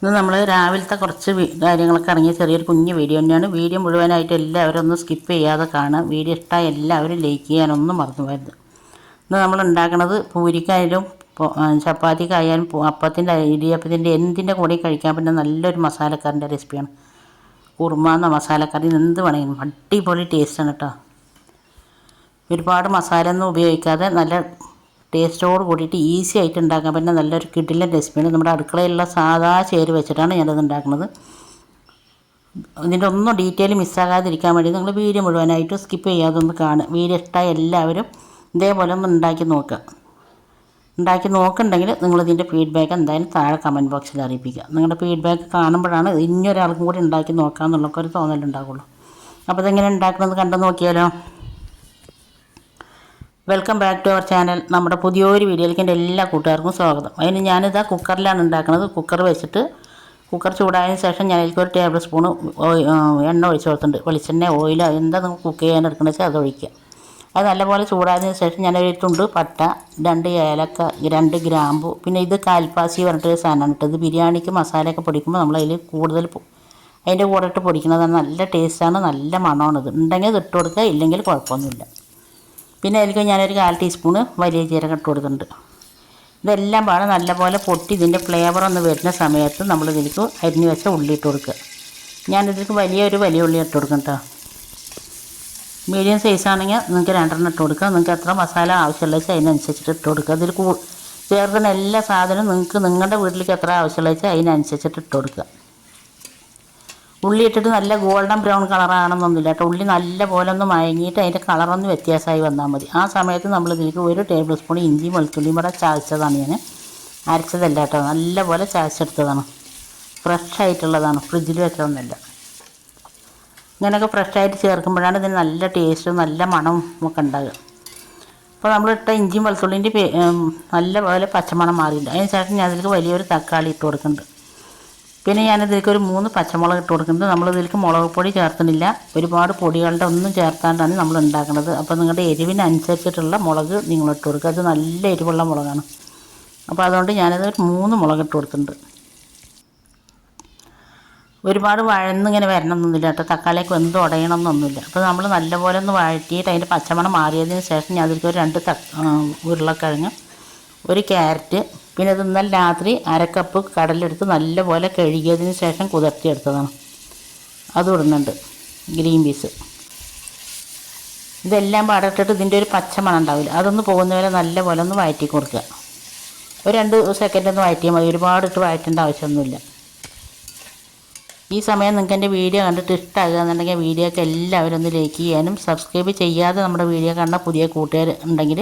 ഇന്ന് നമ്മൾ രാവിലത്തെ കുറച്ച് കാര്യങ്ങളൊക്കെ അടങ്ങിയ ചെറിയൊരു കുഞ്ഞു വീഡിയോ തന്നെയാണ്. വീഡിയോ മുഴുവനായിട്ട് എല്ലാവരും ഒന്ന് സ്കിപ്പ് ചെയ്യാതെ കാണുക. വീഡിയോ ഇഷ്ടമായി എല്ലാവരും ലൈക്ക് ചെയ്യാനൊന്നും മറന്നു പോകരുത്. ഇന്ന് നമ്മൾ ഉണ്ടാക്കുന്നത് പൂരിക്കായാലും ചപ്പാത്തിക്കായാലും അപ്പത്തിൻ്റെ ഇടിയപ്പത്തിൻ്റെ എന്തിൻ്റെ കൂടെ കഴിക്കാൻ പറ്റുന്ന നല്ലൊരു മസാലക്കറിൻ്റെ റെസിപ്പിയാണ്. കുറുമ എന്ന മസാലക്കറി എന്ത് വേണമെങ്കിലും അടിപൊളി ടേസ്റ്റാണ് കേട്ടോ. ഒരുപാട് മസാല ഒന്നും ഉപയോഗിക്കാതെ നല്ല ടേസ്റ്റോട് കൂടിയിട്ട് ഈസി ആയിട്ട് ഉണ്ടാക്കാൻ പറ്റുന്ന നല്ലൊരു കിടിലൻ റെസിപ്പിയാണ്. നമ്മുടെ അടുക്കളയിലുള്ള സാധാ ചേര് വെച്ചിട്ടാണ് ഞാനത് ഉണ്ടാക്കുന്നത്. ഇതിൻ്റെ ഒന്നും ഡീറ്റെയിൽ മിസ്സാകാതിരിക്കാൻ വേണ്ടി നിങ്ങൾ വീഡിയോ മുഴുവനായിട്ട് സ്കിപ്പ് ചെയ്യാതെ ഒന്ന് കാണുക. വീഡിയോ ഇഷ്ടമായി എല്ലാവരും ഇതേപോലെ ഒന്ന് ഉണ്ടാക്കി നോക്കുക. ഉണ്ടാക്കി നോക്കുന്നുണ്ടെങ്കിൽ നിങ്ങളിതിൻ്റെ ഫീഡ്ബാക്ക് എന്തായാലും താഴെ കമൻറ്റ് ബോക്സിൽ അറിയിപ്പിക്കുക. നിങ്ങളുടെ ഫീഡ്ബാക്ക് കാണുമ്പോഴാണ് ഇനിയൊരാൾക്കും കൂടി ഉണ്ടാക്കി നോക്കാമെന്നുള്ളൊക്കെ ഒരു തോന്നലുണ്ടാകുള്ളൂ. അപ്പോൾ ഇതെങ്ങനെ ഉണ്ടാക്കണമെന്ന് കണ്ടു നോക്കിയാലോ. Welcome back to our channel. നമ്മുടെ പുതിയൊരു വീഡിയോയിലേക്ക് എൻ്റെ എല്ലാ കൂട്ടുകാർക്കും സ്വാഗതം. അതിന് ഞാനിതാ കുക്കറിലാണ് ഉണ്ടാക്കുന്നത്. കുക്കർ വെച്ചിട്ട് കുക്കർ ചൂടായതിന് ശേഷം ഞാൻ അതിലേക്ക് ഒരു ടേബിൾ സ്പൂണ് എണ്ണ ഒഴിച്ച് കൊടുത്തിട്ടുണ്ട്. വെളിച്ചെണ്ണ ഓയിലോ എന്താ നിങ്ങൾ കുക്ക് ചെയ്യാൻ എടുക്കുന്നത് വെച്ചാൽ അത് ഒഴിക്കുക. അത് നല്ലപോലെ ചൂടായതിന് ശേഷം ഞാൻ ഒരു തുണ്ട് പട്ട, 2 ഏലക്ക, 2 ഗ്രാമ്പു, പിന്നെ ഇത് കാൽപ്പാസി പറഞ്ഞിട്ടൊരു സാധനമാണ് ഇട്ടത്. ബിരിയാണിക്ക് മസാലയൊക്കെ പൊടിക്കുമ്പോൾ നമ്മളതിൽ കൂടുതൽ അതിൻ്റെ കൂടെ ഇട്ട് പൊടിക്കുന്നതാണ്. നല്ല ടേസ്റ്റാണ്, നല്ല മണമാണ്. ഇത് ഉണ്ടെങ്കിൽ ഇത് ഇട്ട് കൊടുക്കുക, ഇല്ലെങ്കിൽ കുഴപ്പമൊന്നുമില്ല. പിന്നെ അതിലേക്ക് ഞാനൊരു 1/4 ടീസ്പൂണ് വലിയ ജീരകം ഇട്ട് കൊടുക്കുന്നുണ്ട്. ഇതെല്ലാം പാടെ നല്ലപോലെ പൊട്ടി ഇതിൻ്റെ ഫ്ലേവർ ഒന്ന് വരുന്ന സമയത്ത് നമ്മളിതിലേക്ക് അരിഞ്ഞ് വെച്ച ഉള്ളി ഇട്ട് കൊടുക്കുക. ഞാനിതിലേക്ക് വലിയ ഉള്ളി ഇട്ട് കൊടുക്കും കേട്ടോ. മീഡിയം സൈസാണെങ്കിൽ നിങ്ങൾക്ക് 2 ഇട്ട് കൊടുക്കുക. നിങ്ങൾക്ക് എത്ര മസാല ആവശ്യമുള്ള വെച്ചാൽ അതിനനുസരിച്ചിട്ട് ഇട്ട് കൊടുക്കുക. അതിൽ ചേർക്കുന്ന എല്ലാ സാധനവും നിങ്ങൾക്ക് നിങ്ങളുടെ വീട്ടിലേക്ക് എത്ര ആവശ്യമുള്ള വെച്ചാൽ അതിനനുസരിച്ചിട്ട് ഇട്ട് കൊടുക്കുക. ഉള്ളി ഇട്ടിട്ട് നല്ല ഗോൾഡൻ ബ്രൗൺ കളറാണെന്നൊന്നുമില്ല കേട്ടോ. ഉള്ളി നല്ല പോലെ ഒന്ന് മയങ്ങിയിട്ട് അതിൻ്റെ കളറൊന്ന് വ്യത്യാസമായി വന്നാൽ മതി. ആ സമയത്ത് നമ്മൾ ഇതിലേക്ക് 1 ടേബിൾ സ്പൂൺ ഇഞ്ചി വെളുത്തുള്ളിയും കൂടെ ചതച്ചതാണ്. ഞാൻ അരച്ചതല്ല കേട്ടോ, നല്ല പോലെ ചതച്ചെടുത്തതാണ്. ഫ്രഷ് ആയിട്ടുള്ളതാണ്, ഫ്രിഡ്ജിൽ വെച്ചതൊന്നുമല്ല. ഇങ്ങനെയൊക്കെ ഫ്രഷായിട്ട് ചേർക്കുമ്പോഴാണ് ഇതിന് നല്ല ടേസ്റ്റും നല്ല മണവും ഒക്കെ ഉണ്ടാകുക. അപ്പോൾ നമ്മളിട്ട ഇഞ്ചിയും വെളുത്തുള്ളിൻ്റെ നല്ല പോലെ പച്ചമണം മാറിയിട്ടുണ്ട്. അതിന് ശേഷം ഞാൻ അതിലേക്ക് വലിയൊരു തക്കാളി ഇട്ട് കൊടുക്കുന്നുണ്ട്. പിന്നെ ഞാനിതിലേക്ക് ഒരു 3 പച്ചമുളക് ഇട്ട് കൊടുക്കുന്നുണ്ട്. നമ്മളിതിലേക്ക് മുളക് പൊടി ചേർക്കുന്നില്ല, ഒരുപാട് പൊടികളുടെ ഒന്നും ചേർത്താണ്ടാണ് നമ്മൾ ഉണ്ടാക്കുന്നത്. അപ്പോൾ നിങ്ങളുടെ എരിവിനനുസരിച്ചിട്ടുള്ള മുളക് നിങ്ങൾ ഇട്ട് കൊടുക്കുക. അത് നല്ല എരിവുള്ള മുളകാണ്. അപ്പോൾ അതുകൊണ്ട് ഞാനത് ഒരു 3 മുളക് ഇട്ട് കൊടുക്കുന്നുണ്ട്. ഒരുപാട് വഴന്നിങ്ങനെ വരണമെന്നൊന്നുമില്ല കേട്ടോ. തക്കാളിയൊക്കെ വെന്ത് ഉടയണമെന്നൊന്നുമില്ല. അപ്പോൾ നമ്മൾ നല്ലപോലെ ഒന്ന് വഴറ്റിയിട്ട് അതിൻ്റെ പച്ചമണം മാറിയതിന് ശേഷം ഞാൻ അതിലേക്ക് ഒരു 2 ഉരുളക്കിഴങ്ങ്, 1 ക്യാരറ്റ്, പിന്നെ ഇത് ഇന്നലെ രാത്രി 1/2 കപ്പ് കടലെടുത്ത് നല്ലപോലെ കഴുകിയതിന് ശേഷം കുതിർത്തിയെടുത്തതാണ്. അതും ഇടുന്നുണ്ട്. Green peas. ഇതെല്ലാം പാടിട്ടിട്ട് ഇതിൻ്റെ ഒരു പച്ചമണം ഉണ്ടാവില്ല, അതൊന്ന് പോകുന്നവരെ നല്ലപോലെ ഒന്ന് വഴറ്റി കൊടുക്കുക. ഒരു 2 സെക്കൻഡ് ഒന്ന് വഴറ്റിയാൽ മതി. ഒരുപാട് ഇട്ട് വഴറ്റേണ്ട ആവശ്യമൊന്നുമില്ല. ഈ സമയം നിങ്ങൾക്ക് എൻ്റെ വീഡിയോ കണ്ടിട്ട് ഇഷ്ടമാകുക എന്നുണ്ടെങ്കിൽ വീഡിയോക്ക് എല്ലാവരും ഒന്ന് ലൈക്ക് ചെയ്യാനും സബ്സ്ക്രൈബ് ചെയ്യാതെ നമ്മുടെ വീഡിയോ കാണുന്ന പുതിയ കൂട്ടുകാർ ഉണ്ടെങ്കിൽ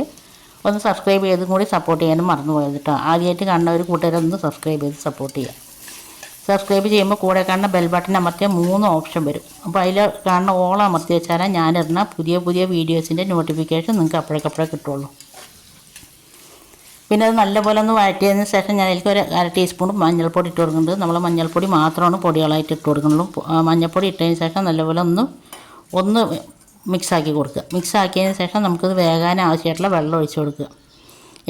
ഒന്ന് സബ്സ്ക്രൈബ് ചെയ്തും കൂടി സപ്പോർട്ട് ചെയ്യാനും മറന്നു പോയത് കേട്ടോ. ആദ്യമായിട്ട് കാണുന്ന ഒരു കൂട്ടുകാരൊന്ന് സബ്സ്ക്രൈബ് ചെയ്ത് സപ്പോർട്ട് ചെയ്യുക. സബ്സ്ക്രൈബ് ചെയ്യുമ്പോൾ കൂടെ കാണുന്ന ബെൽ ബട്ടൺ അമർത്തിയാൽ 3 ഓപ്ഷൻ വരും. അപ്പോൾ അതിൽ കാണുന്ന ഓൾ അമർത്തി വെച്ചാൽ ഞാനിടുന്ന പുതിയ വീഡിയോസിൻ്റെ നോട്ടിഫിക്കേഷൻ നിങ്ങൾക്ക് അപ്പോഴേക്കപ്പോഴേ കിട്ടുള്ളൂ. പിന്നെ അത് നല്ലപോലെ ഒന്ന് വഴറ്റിയതിന് ശേഷം ഞാൻ അതിലേക്ക് ഒരു 1/2 ടീസ്പൂൺ മഞ്ഞൾപ്പൊടി ഇട്ട് കൊടുക്കുന്നുണ്ട്. നമ്മൾ മഞ്ഞൾപ്പൊടി മാത്രമാണ് പൊടികളായിട്ട് ഇട്ട് കൊടുക്കുന്നുള്ളൂ. മഞ്ഞൾപ്പൊടി ഇട്ടതിന് ശേഷം നല്ലപോലെ ഒന്ന് മിക്സാക്കി കൊടുക്കുക. മിക്സാക്കിയതിന് ശേഷം നമുക്കത് വേകാൻ ആവശ്യമായിട്ടുള്ള വെള്ളം ഒഴിച്ച് കൊടുക്കുക.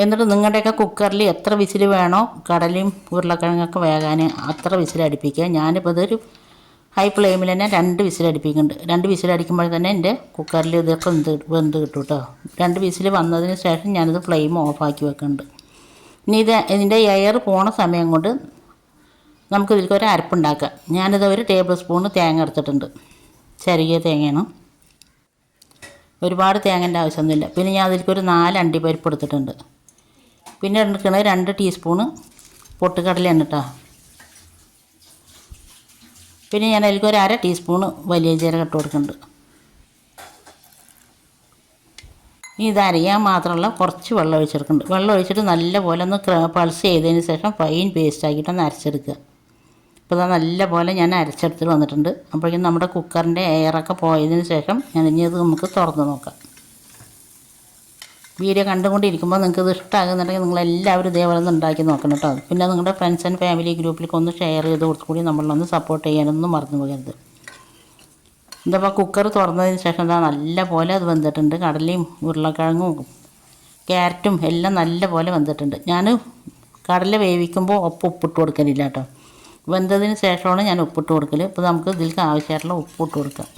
എന്നിട്ട് നിങ്ങളുടെയൊക്കെ കുക്കറിൽ എത്ര വിസിൽ വേണോ കടലയും ഉരുളക്കിഴങ്ങൊക്കെ വേകാൻ അത്ര വിസിൽ അടുപ്പിക്കുക. ഞാനിപ്പോൾ ഇതൊരു ഹൈ ഫ്ലെയിമിൽ തന്നെ 2 വിസിൽ അടുപ്പിക്കുന്നുണ്ട്. 2 വിസിൽ അടിക്കുമ്പോൾ തന്നെ എൻ്റെ കുക്കറിൽ ഇതൊക്കെ വെന്ത് കിട്ടും കേട്ടോ. 2 വിസിൽ വന്നതിന് ശേഷം ഞാനിത് ഫ്ലെയിം ഓഫാക്കി വെക്കുന്നുണ്ട്. ഇനി ഇതിൻ്റെ എയർ പോണ സമയം കൊണ്ട് നമുക്ക് ഇതിലേക്ക് ഒരു അരപ്പുണ്ടാക്കാം. ഞാനിത് 1 ടേബിൾ സ്പൂൺ തേങ്ങ എടുത്തിട്ടുണ്ട്. ചെറിയ തേങ്ങയാണ്, ഒരുപാട് തേങ്ങേൻ്റെ ആവശ്യമൊന്നുമില്ല. പിന്നെ ഞാൻ അതിലേക്ക് ഒരു 4 അണ്ടിപ്പരിപ്പ് എടുത്തിട്ടുണ്ട്. പിന്നെ എടുക്കുന്നത് 2 ടീസ്പൂണ് പൊട്ടുകടലയാണ് കേട്ടോ. പിന്നെ ഞാൻ അതിലേക്ക് ഒരു 1/2 ടീസ്പൂണ് വലിയ ജീരകം ഇട്ട് കൊടുക്കുന്നുണ്ട്. ഇത് അരയാൻ മാത്രമുള്ള കുറച്ച് വെള്ളം ഒഴിച്ചെടുക്കുന്നുണ്ട്. വെള്ളം ഒഴിച്ചിട്ട് നല്ലപോലെ ഒന്ന് പൾസ് ചെയ്തതിന് ശേഷം ഫൈൻ പേസ്റ്റ് ആക്കിയിട്ടൊന്ന് അരച്ചെടുക്കുക. അപ്പോൾ അത് നല്ലപോലെ ഞാൻ അരച്ചെടുത്തിട്ട് വന്നിട്ടുണ്ട്. അപ്പോഴേക്കും നമ്മുടെ കുക്കറിൻ്റെ എയറൊക്കെ പോയതിന് ശേഷം ഇനി ഇത് നമുക്ക് തുറന്ന് നോക്കാം. വീഡിയോ കണ്ടുകൊണ്ടിരിക്കുമ്പോൾ നിങ്ങൾക്ക് ഇത് ഇഷ്ടമാകുന്നുണ്ടെങ്കിൽ നിങ്ങളെല്ലാവരും ഇതേപോലെ ഒന്ന് ഉണ്ടാക്കി നോക്കണം കേട്ടോ. പിന്നെ നിങ്ങളുടെ ഫ്രണ്ട്സ് ആൻഡ് ഫാമിലി ഗ്രൂപ്പിലേക്ക് ഒന്ന് ഷെയർ ചെയ്ത് കൊടുത്തുകൂടി നമ്മളൊന്ന് സപ്പോർട്ട് ചെയ്യാനൊന്നും മറന്നു പോകരുത്. ഇതപ്പോൾ കുക്കർ തുറന്നതിന് ശേഷം എന്താ നല്ലപോലെ അത് വെന്തിട്ടുണ്ട്. കടലയും ഉരുളക്കിഴങ്ങും ക്യാരറ്റും എല്ലാം നല്ലപോലെ വെന്തിട്ടുണ്ട്. ഞാൻ കടല വേവിക്കുമ്പോൾ ഉപ്പിട്ട് കൊടുക്കലില്ല കേട്ടോ. വെന്തതിന് ശേഷമാണ് ഞാൻ ഉപ്പിട്ട് കൊടുക്കൽ. ഇപ്പോൾ നമുക്ക് ഇതിലേക്ക് ആവശ്യമായിട്ടുള്ള ഉപ്പ് ഇട്ട് കൊടുക്കാം.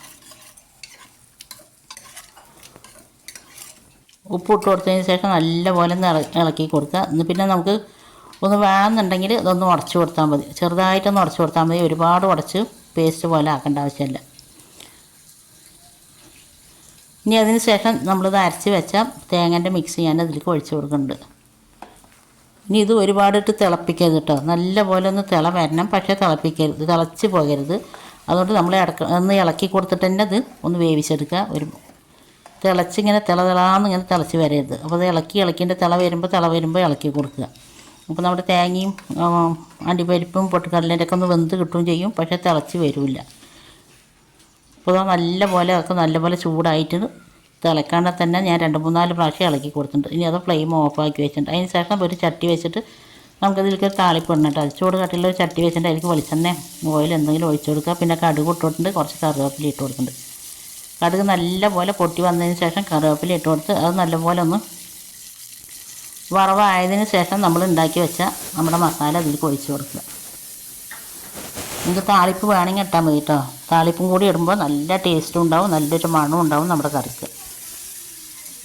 ഉപ്പ് ഇട്ട് കൊടുത്തതിന് ശേഷം നല്ലപോലെ ഒന്ന് ഇളക്കി കൊടുക്കുക. പിന്നെ നമുക്ക് ഒന്ന് വേണമെന്നുണ്ടെങ്കിൽ ഇതൊന്ന് ഉടച്ച് കൊടുത്താൽ മതി. ചെറുതായിട്ടൊന്ന് ഉടച്ച് കൊടുത്താൽ മതി. ഒരുപാട് ഉടച്ച് പേസ്റ്റ് പോലെ ആക്കേണ്ട ആവശ്യമില്ല. ഇനി അതിന് ശേഷം നമ്മളിത് അരച്ച് വെച്ച തേങ്ങേൻ്റെ മിക്സ് ഞാൻ അതിലേക്ക് ഒഴിച്ച് കൊടുക്കുന്നുണ്ട്. ഇനി ഇത് ഒരുപാടിട്ട് തിളപ്പിക്കരുത് കേട്ടോ. നല്ല പോലെ ഒന്ന് തിള വരണം, പക്ഷേ തിളപ്പിക്കരുത്, തിളച്ച് പോകരുത്. അതുകൊണ്ട് നമ്മൾ ഒന്ന് ഇളക്കി കൊടുത്തിട്ട് തന്നെ അത് ഒന്ന് വേവിച്ചെടുക്കുക. തിളച്ചിങ്ങനെ തിളാന്ന് ഇങ്ങനെ തിളച്ച് വരരുത്. അപ്പോൾ അത് ഇളക്കിൻ്റെ തിള വരുമ്പോൾ ഇളക്കി കൊടുക്കുക. അപ്പോൾ നമ്മുടെ തേങ്ങയും അണ്ടിപ്പരിപ്പും പൊട്ടുകടലേൻ്റെ ഒക്കെ ഒന്ന് വെന്ത് കിട്ടുകയും ചെയ്യും, പക്ഷേ തിളച്ച് വരില്ല. അപ്പോൾ നല്ല പോലെ അതൊക്കെ നല്ലപോലെ ചൂടായിട്ട് തിളക്കാണ്ട് തന്നെ ഞാൻ 2-3-4 പ്രാവശ്യം ഇളക്കി കൊടുത്തിട്ടുണ്ട്. ഇനി അത് ഫ്ലെയിം ഓഫാക്കി വെച്ചിട്ടുണ്ട്. അതിന് ശേഷം ഒരു ചട്ടി വെച്ചിട്ട് നമുക്കതിലേക്ക് താളിപ്പ് ഇടണം. ചൂട് കട്ടിയുള്ള ഒരു ചട്ടി വെച്ചിട്ട് അതിലേക്ക് വെളിച്ചെണ്ണ ഓയിൽ എന്തെങ്കിലും ഒഴിച്ച് കൊടുക്കുക. പിന്നെ കടുക് ഇട്ടിട്ടുണ്ട്, കുറച്ച് കറിവേപ്പില ഇട്ട് കൊടുക്കുന്നുണ്ട്. കടുക് നല്ലപോലെ പൊട്ടി വന്നതിന് ശേഷം കറിവേപ്പില ഇട്ട് കൊടുത്ത് അത് നല്ലപോലെ ഒന്ന് വറവായതിന് ശേഷം നമ്മൾ ഉണ്ടാക്കി വെച്ച നമ്മുടെ മസാല അതിലേക്ക് ഒഴിച്ച് കൊടുക്കുക. നിങ്ങൾക്ക് താളിപ്പ് വേണമെങ്കിൽ ഇട്ടാൽ മതി കേട്ടോ. താളിപ്പും കൂടി ഇടുമ്പോൾ നല്ല ടേസ്റ്റും ഉണ്ടാവും, നല്ലൊരു മണവും ഉണ്ടാവും നമ്മുടെ കറിക്ക്.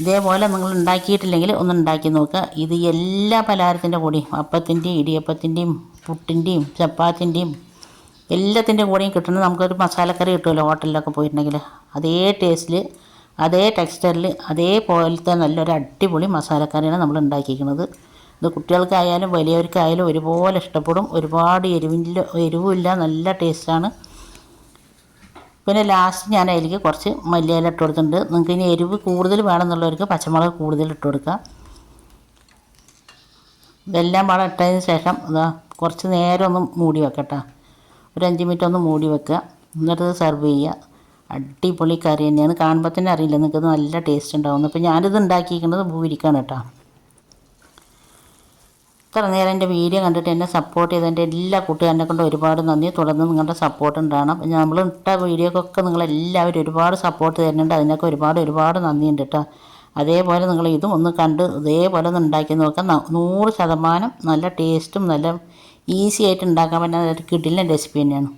ഇതേപോലെ നിങ്ങൾ ഉണ്ടാക്കിയിട്ടില്ലെങ്കിൽ ഒന്ന് ഉണ്ടാക്കി നോക്കുക. ഇത് എല്ലാ പലഹാരത്തിൻ്റെ കൂടെയും, അപ്പത്തിൻ്റെയും ഇടിയപ്പത്തിൻ്റെയും പുട്ടിൻ്റെയും ചപ്പാത്തിൻ്റെയും എല്ലാത്തിൻ്റെ കൂടെയും കിട്ടുന്നത് നമുക്കൊരു മസാലക്കറി കിട്ടുമല്ലോ ഹോട്ടലിലൊക്കെ പോയിട്ടുണ്ടെങ്കിൽ. അതേ ടേസ്റ്റിൽ, അതേ ടെക്സ്ചറിൽ, അതേപോലത്തെ നല്ലൊരു അടിപൊളി മസാലക്കറിയാണ് നമ്മൾ ഉണ്ടാക്കിയിരിക്കുന്നത്. ഇത് കുട്ടികൾക്കായാലും വലിയവർക്കായാലും ഒരുപോലെ ഇഷ്ടപ്പെടും. ഒരുപാട് എരിവുമില്ല, നല്ല ടേസ്റ്റാണ്. പിന്നെ ലാസ്റ്റ് ഞാൻ അതിലേക്ക് കുറച്ച് മല്ലിയില ഇട്ട് കൊടുത്തിട്ടുണ്ട്. നിങ്ങൾക്ക് ഇനി എരിവ് കൂടുതൽ വേണമെന്നുള്ളവർക്ക് പച്ചമുളക് കൂടുതൽ ഇട്ട് കൊടുക്കുക. ഇതെല്ലാം വളം ഇട്ടതിന് ശേഷം കുറച്ച് നേരം ഒന്ന് മൂടി വെക്കട്ടെ. ഒരു 5 മിനിറ്റ് ഒന്ന് മൂടി വെക്കുക. എന്നിട്ട് സെർവ് ചെയ്യുക. അടിപൊളി കറി തന്നെയാണ്. കാണുമ്പോൾ തന്നെ അറിയില്ല നിങ്ങൾക്ക് നല്ല ടേസ്റ്റ് ഉണ്ടാവും. അപ്പോൾ ഞാനിത് ഉണ്ടാക്കിയിരിക്കുന്നത് പൂരിക്കാണ് കേട്ടോ. ഇത്ര നേരം എൻ്റെ വീഡിയോ കണ്ടിട്ട് എന്നെ സപ്പോർട്ട് ചെയ്ത എൻ്റെ എല്ലാ കൂട്ടുകാരനെ കൊണ്ട് ഒരുപാട് നന്ദി. തുടർന്ന് നിങ്ങളുടെ സപ്പോർട്ട് ഉണ്ടാകണം. നമ്മൾ ഇട്ട വീഡിയോക്കൊക്കെ നിങ്ങളെല്ലാവരും ഒരുപാട് സപ്പോർട്ട് തരുന്നുണ്ട്. അതിനൊക്കെ ഒരുപാട് നന്ദിയുണ്ട് കേട്ടോ. അതേപോലെ നിങ്ങൾ ഇതും ഒന്ന് കണ്ട് ഇതേപോലെ ഒന്ന് ഉണ്ടാക്കി നോക്കാം. 100% നല്ല ടേസ്റ്റും നല്ല ഈസി ആയിട്ട് ഉണ്ടാക്കാൻ പറ്റുന്ന ഒരു കിടിലൻ റെസിപ്പി തന്നെയാണ്.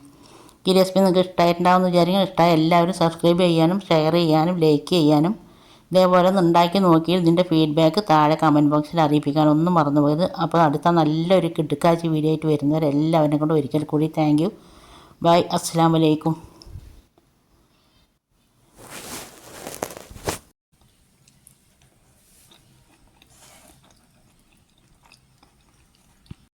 ഈ റെസിപ്പി നിങ്ങൾക്ക് ഇഷ്ടമായിട്ടുണ്ടാവുമെന്ന് വിചാരിക്കും. ഇഷ്ടമായ എല്ലാവരും സബ്സ്ക്രൈബ് ചെയ്യാനും ഷെയർ ചെയ്യാനും ലൈക്ക് ചെയ്യാനും ഇതേപോലെ ഒന്ന് ഉണ്ടാക്കി നോക്കി ഇതിൻ്റെ ഫീഡ്ബാക്ക് താഴെ കമൻറ്റ് ബോക്സിൽ അറിയിപ്പിക്കാനൊന്നും മറന്നുപോയത്. അപ്പോൾ അടുത്ത നല്ലൊരു കിടുക്കാച്ചി വീഡിയോ ആയിട്ട് വരുന്നവരെല്ലാവരെയും കൊണ്ട് ഒരിക്കൽ കൂടി താങ്ക് യു. ബൈ. അസ്സലാമു അലൈക്കും.